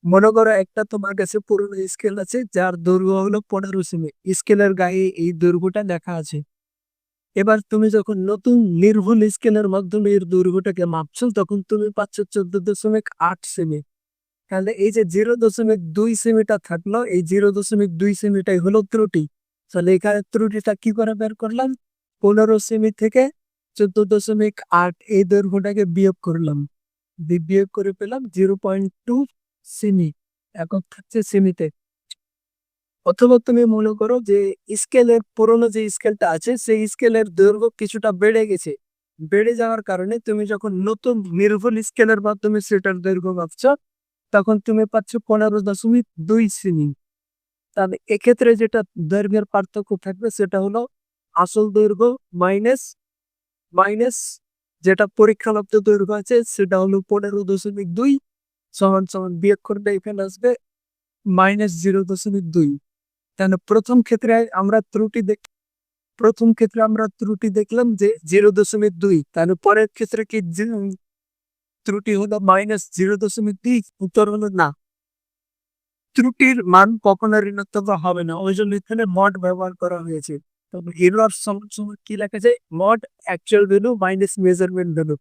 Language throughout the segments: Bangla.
মনে করো একটা তোমার কাছে পুরোনো স্কেল আছে যার দৈর্ঘ্য হলো 15 সেমি। স্কেলের গায়ে এই দৈর্ঘ্যটা লেখা আছে। এবার তুমি যখন নতুন নির্ভুল স্কেলের মাধ্যমে এর দৈর্ঘ্যটাকে মাপছো তখন তুমি পাচ্ছ 14.8 সেমি। তাহলে এই যে 0.2 সেমিটা থাকলো, এই 0.2 সেমিটাই হলো ত্রুটি। তাহলে এখানে ত্রুটিটা কি করে বের করলাম? 15 সেমি থেকে 14.8 এই দৈর্ঘ্যটাকে বিয়োগ করলাম। বিয়োগ করে পেলাম 0.2 সেমি। একক থাকছে সেমিতে। অথবা তুমি মনে করো যে স্কেলের পুরোনো যে স্কেলটা আছে সেই স্কেলের দৈর্ঘ্য কিছুটা বেড়ে গেছে। বেড়ে যাওয়ার কারণে তুমি যখন নতুন নির্ভুল স্কেলের মাধ্যমে সেটার দৈর্ঘ্য মাপছ তখন তুমি পাচ্ছ 15.2 সেমি। তাহলে এক্ষেত্রে যেটা দৈর্ঘ্যের পার্থক্য থাকবে সেটা হলো আসল দৈর্ঘ্য মাইনাস মাইনাস যেটা পরীক্ষালব্ধ দৈর্ঘ্য আছে সেটা হলো 15.2 সমান সমান বিয়োগ করলে এখানে আসবে -0.2। তাহলে প্রথম ক্ষেত্রে আমরা ত্রুটি দেখলাম যে 0.2। তাহলে পরের ক্ষেত্রে কি ত্রুটি হলো -0.2? উত্তর হলো না। ত্রুটির মান কখনো ঋণাত্মক হবে না, ওই জন্য এখানে মড ব্যবহার করা হয়েছে। তবে এরর সমান সমান কি লেখা যায়? Mod actual value minus measurement value.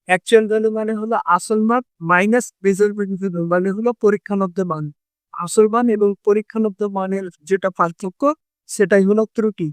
Actual value মানে হলো আসল মান মাইনাস মেজারমেন্ট ভ্যালু মানে হলো পরীক্ষালব্ধ মান। আসল মান এবং পরীক্ষালব্ধ মানের যেটা পার্থক্য সেটাই হলো ত্রুটি।